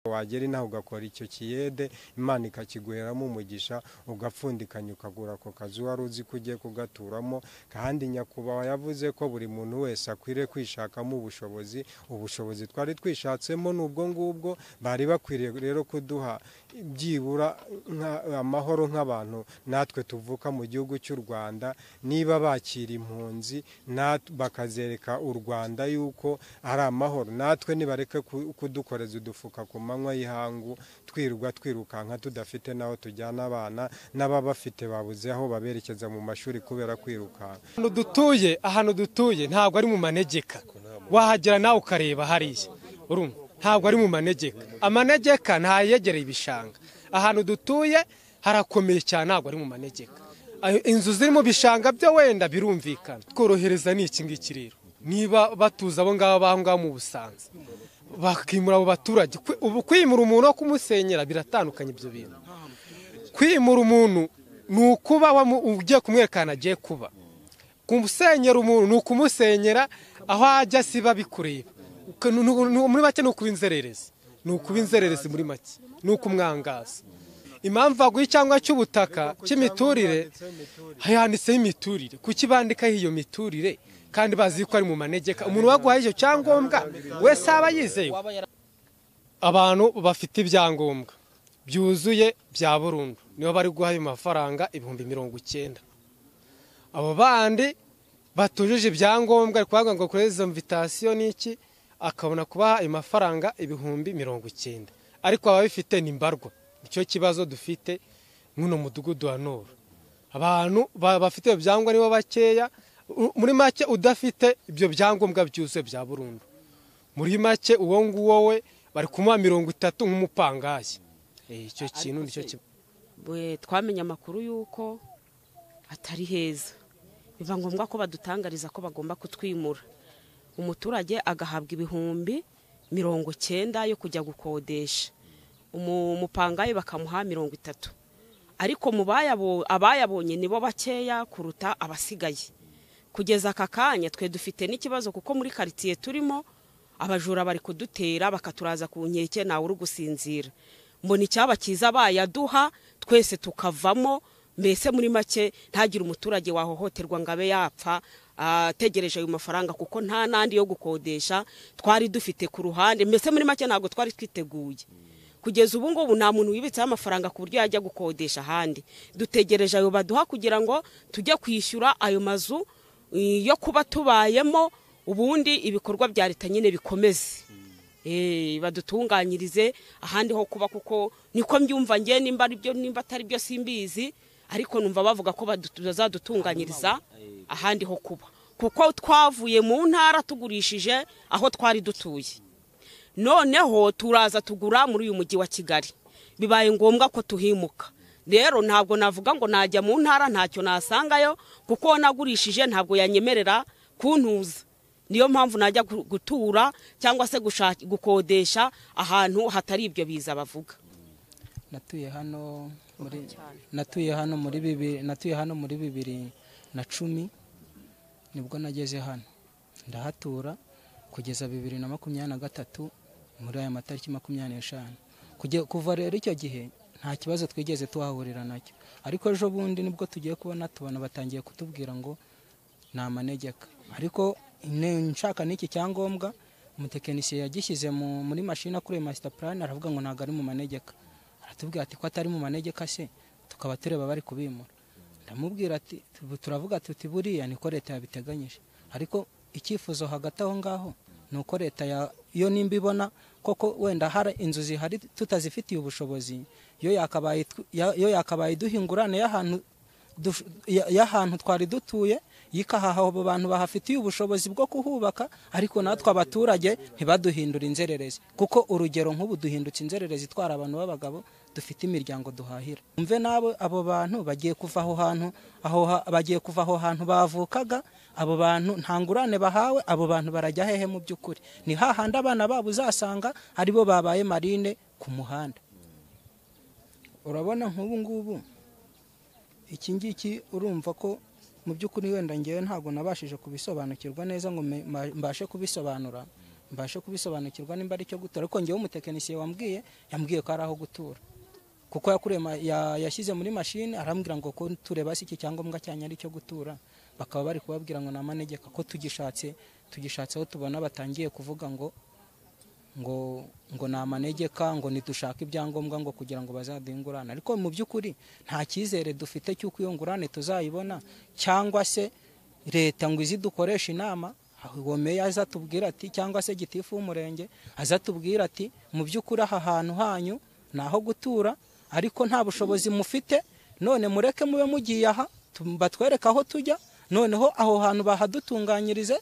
wagera inaho ugakora icyo kiyede Imana ikakiguheramo umugisha ugapfundikanya ukagura ako kazu wari uzi ko ugiye kugaturamo. Kandi nyakubahwa yavuze ko buri muntu wese akwiriye kwishakamo ubushobozi twari twishatsemo n'ubwo ngubwo. Bari bakwiriye rero kuduha byibura amahoro nk'abantu natwe tuvuka mu gihugu cy'u Rwanda, niba bakira impunzi bakazereka u Rwanda yuko ari amahoro, natwe nibareke kudukoreza udufuka ku manywa y'ihangu twirukanka tudafite naho tujyana abana, n'ababafite babuze aho baberekeza mu mashuri kubera kwirukanka. Ahantu dutuye ntabwo ari mu manegeka, wahagera nawe ukareba hariya ntabwo ari mu manegeka. Amanegeka ntayegereye ibishanga. Ahantu dutuye harakomeye cyane, ntabwo ari mu manegeka. Inzu ziri mu bishanga byo wenda birumvikana. Tworohereza ni iki ngiki rero, niba batuza abo ngaho mu Busanza bakimura abo baturage. Ubu kwimura umuntu wo kumusenyera biratandukanye. Ibyo bintu kwimura umuntu ni ukuba ugiye kumwerekana agiye kuba. Kumusenyera umuntu ni ukumusenyera aho ajya siba bikureba. Muri make ni ukuba inzererezi, muri make ni ukumwangaza. Impamvu aguye cyangwa cy'ubutaka cy'imiturire handitseho imiturire, kuki bandikaho iyo miturire kandi bazi ko ari mu manegeka? Umuntu waguhaye icyo cyangombwa wese aba yizeye. Abantu bafite ibyangombwa byuzuye bya burundu nibo bari guha ayo mafaranga 90,000. Abo bandi batujuje ibyangombwa ari kuvuga ngo kuri izo invitation n'iki akabona kubaha ayo mafaranga 90,000, ariko ababifite ni mbarwa. Icyo kibazo dufite muno mudugudu wa Nord, abantu bafite ibyangombwa nibo bakeya. Muri make udafite ibyo byangombwa byuzuye bya burundu, muri make uwo nguwo we bari kumuha 30 nk'umupangayi. Icyo kintu nicyo twamenye amakuru yuko atari heza, biva ngombwa ko badutangariza ko bagomba kutwimura. Umuturage agahabwa 90,000 yo kujya gukodesha, umupangayi bakamuha 30. Ariko abayabonye nibo bakeya kuruta abasigaye. Kugeza aka kanya twe dufite n'ikibazo kuko muri quartier turimo abajura bari kudutera bakaturaza ku nkeke nawe uri gusinzira. Mbona icyaba kiza bayaduha twese tukavamo, mbese muri make ntagira umuturage wahohoterwa ngabe yapfa ategereje ayo mafaranga, kuko nta nandi yo gukodesha twari dufite ku ruhande. Mbese muri make ntago twari twiteguye. Kugeza ubu ngubu nta muntu wibitse amafaranga ku buryo yajya gukodesha ahandi. Dutegereje ayo baduha kugira ngo tujye kwishyura ayo mazu yo kuba tubayemo, ubundi ibikorwa bya leta nyine bikomeze. Badutunganyirize ahandi ho kuba, kuko niko mbyumva ngiye, nimba atari byo simbizi, ariko numva bavuga ko bazadutunganyiriza ahandi ho kuba, kuko twavuye mu ntara tugurishije aho twari dutuye, noneho turaza tugura muri uyu mujyi wa Kigali, bibaye ngombwa ko tuhimuka. Rero ntabwo navuga ngo najya mu ntara ntacyo nasangayo, kuko nagurishije ntabwo yanyemerera kuntuza. Niyo mpamvu najya gutura cyangwa se gukodesha ahantu hatari ibyo biza bavuga. Natuye hano muri 2010 nibwo nageze hano, ndahatura kugeza 2023 muri aya matariki 25. Kuva rero icyo gihe nta kibazo twigeze tuhahurira nacyo, ariko ejo bundi nibwo tugiye kubona tubona batangiye kutubwira ngo nta manegeka. Ariko nshaka n'iki cyangombwa umutekinisiye yagishyize muri mashine kuri master plan, aravuga ngo ntago ari mu manegeka. Aratubwira ati ko atari mu manegeka se tukaba tureba bari kubimura. Ndamubwira ati turavuga tuti buriya niko leta yabiteganyije, ariko icyifuzo hagati aho ngaho nuko leta yo nimbibona koko wenda hari inzu zihari tutazifitiye ubushobozi, yo yakabaye duhingurane y'ahantu twari dutuye, yikahaha abo bantu bahafitiye ubushobozi bwo kuhubaka, ariko natwe abaturage ntibaduhindura inzererezi, kuko urugero nk'ubu duhindutse inzererezi twara abantu b'abagabo dufite imiryango duhahira. Umve nabo abo bantu bagiye kuva aho hantu bavukaga, abo bantu ntangurane bahawe, abo bantu barajya hehe mu by'ukuri? Ni hahandi abana babo uzasanga aribo babaye marine ku muhanda. Urabona nk'ubu ngubu iki ngiki urumva ko mu by'ukuri wenda ngewe ntabwo nabashije kubisobanukirwa neza ngo mbashe kubisobanura, mbashe kubisobanukirwa nimba ari cyo gutura, ariko ngewe umutekinisiye yambwiye ko ari aho gutura, kuko yashyize muri mashini arambwira ngo ko tureba si iki cyangombwa cyane ari cyo gutura, bakaba bari kubabwira ngo ni amanegeka, ko tugishatse aho tubona batangiye kuvuga ngo ni amanegeka, ngo nidushaka ibyangombwa ngo kugira ngo bazaduhe ingurane, ariko mu by'ukuri nta cyizere dufite cy'uko iyo ngurane tuzayibona, cyangwa se leta ngo izi dukoresha inama, uwo meya azatubwira ati, cyangwa se gitifu w'umurenge azatubwira ati mu by'ukuri aha hantu hanyu ni aho gutura ariko nta bushobozi mufite, none mureke mube mugiye aha batwereka aho tujya, noneho aho hantu bahadutunganyirize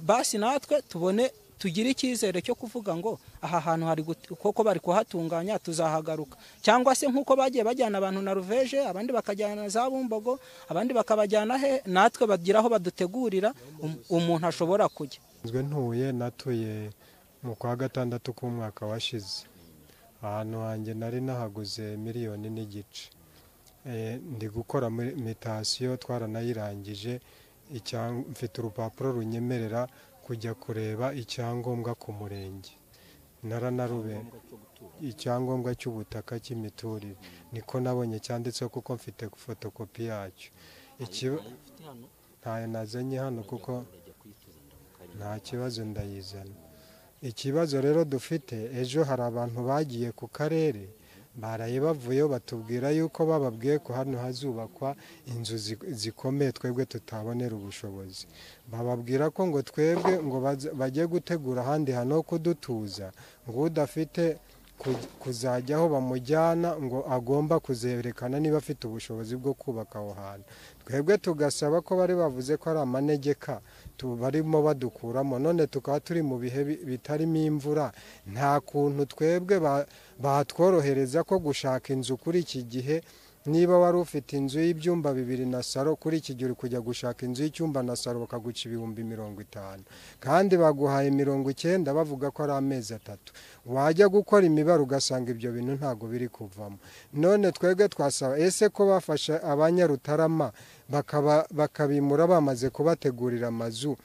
basi natwe tubone tugire icyizere cyo kuvuga ngo aha hantu hari koko bari kuhatunganya tuzahagaruka, cyangwa se nk'uko bagiye bajyana abantu na Ruveje, abandi bakajyana za Bumbogo, abandi bakabajyana he, natwe bagira aho badutegurira umuntu ashobora kujya. Natuye mu kwa gatandatu k'umwaka washize, ahantu hanjye nari nahaguze 1.5 miliyoni. Ndi gukora mitasiyo, twaranayirangije, mfite urupapuro runyemerera kujya kureba icyangombwa ku murenge, naranarube icyangombwa cy'ubutaka cy'imiturire, niko nabonye cyanditseho kuko mfite fotokopi yacyo. Ntayo nazanye hano kuko nta kibazo ndayizana. Ikibazo rero dufite, ejo hari abantu bagiye ku karere baraye bavuyeyo batubwira yuko bababwiye ko hano hazubakwa inzu zikomeye twebwe tutabonera ubushobozi, bababwira ko ngo twebwe ngo bajye gutegura ahandi hano kudutuza, ngo udafite kuzajya aho bamujyana ngo agomba kuzerekana niba afite ubushobozi bwo kubaka aho hantu. Twebwe tugasaba ko bari bavuze ko ari amanegeka barimo badukuramo, none tukaba turi mu bihe bitarimo imvura, nta kuntu twebwe batworohereza ko gushaka inzu kuri iki gihe. Niba wari ufite inzu y'ibyumba 2 na saro, kuri iki gihe kujya gushaka inzu y'icyumba na saro bakaguca 50,000, kandi baguhaye 90 bavuga ko ari amezi 3. Wajya gukora imibare ugasanga ibyo bintu ntago biri kuvamo. None twebwe twasaba ese ko bafasha abanyarutarama bakabimura bamaze kubategurira amazu,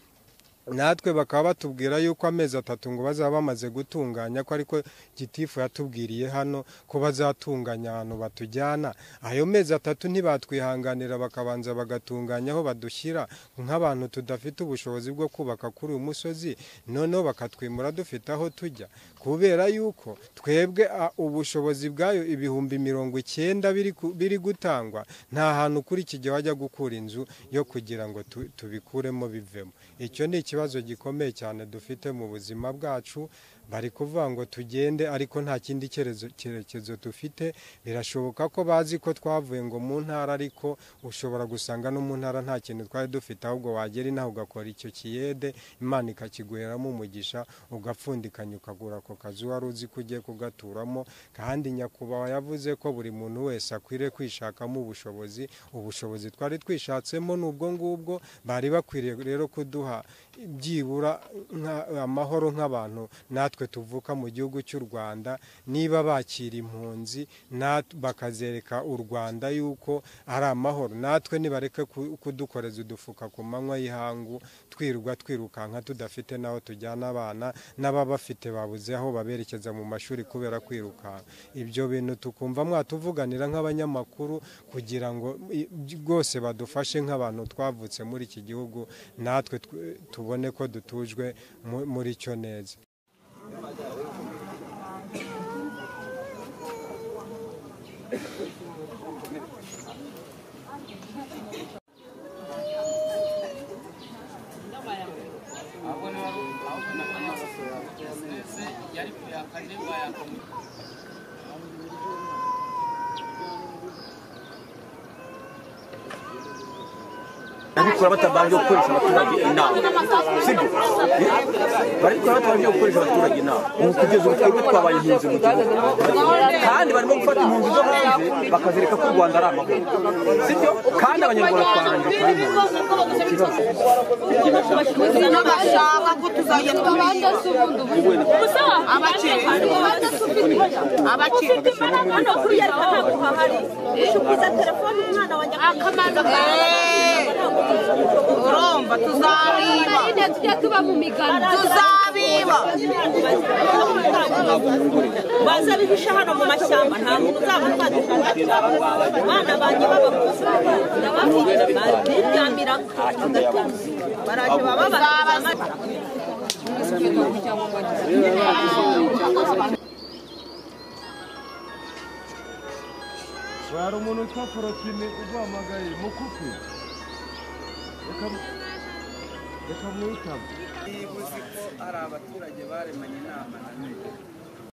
natwe bakaba batubwira yuko amezi 3 ngo bazaba bamaze gutunganya, ko ariko gitifu yatubwiriye hano ko bazatunganya ahantu batujyana. Ayo mezi 3 ntibatwihanganira bakabanza bagatunganya aho badushyira nk'abantu tudafite ubushobozi bwo kubaka kuri uyu musozi, noneho bakatwimura dufite aho tujya, kubera yuko twebwe ubushobozi bwayo 90,000 biri gutangwa, nta hantu kuri iki gihe wajya gukura inzu yo kugira ngo tubikuremo bivemo. Icyo ni ikibazo gikomeye cyane dufite mu buzima bwacu. Bari kuvuga ngo tugende ariko nta kindi cyerekezo dufite. Birashoboka ko bazi ko twavuye ngo mu ntara, ariko ushobora gusanga no mu ntara nta kintu twari dufite, ahubwo wagera inaho ugakora icyo kiyede, Imana ikakiguheramo umugisha, ugapfundikanya ukagura ako kazu wari uzi ko ugiye kugaturamo. Kandi nyakubahwa yavuze ko buri muntu wese akwiriye kwishakamo ubushobozi twari twishatsemo n'ubwo ngubwo. Bari bakwiriye rero kuduha byibura amahoro nk'abantu natwe tuvuka mu gihugu cy'u Rwanda, niba bakira impunzi bakazereka u Rwanda yuko ari amahoro, natwe nibareke kudukoreza udufuka ku manywa y'ihangu twirukanka tudafite naho tujyana abana, n'ababafite babuze aho baberekeza mu mashuri kubera kwirukanka. Ibyo bintu tukumva mwatuvuganira nk'abanyamakuru kugira ngo rwose badufashe nk'abantu twavutse muri iki gihugu, natwe tubone ko dutujwe muri cyo neza. Barikora batabanje gukoresha abaturage inama, sibyo? Barikora batabanje gukoresha abaturage inama. Ubu kugeza ubu twebwe twabaye impunzi mu gihugu, kandi barimo gufata impunzi zo hanze bakazereka ko u Rwanda ari amahoro, sibyo? Kandi abanyarwanda twarangije kuri impunzi. N'abashaka ko tuzajya tubanda subundi abakiri hano kuri ya hari ushukiza telefone umwana wanjye akamaza urumva tuzabiba tujya tuba mu migano tuzabiba baza bihisha hano mu mashyamba nta muntu uzabafatisha abana banjye babakuze biryamira baraje bababaza hari umuntu witwa Forotine uguhamagaye mukufi reka mwitabe. niba uzi ko hari abaturage baremanye inama na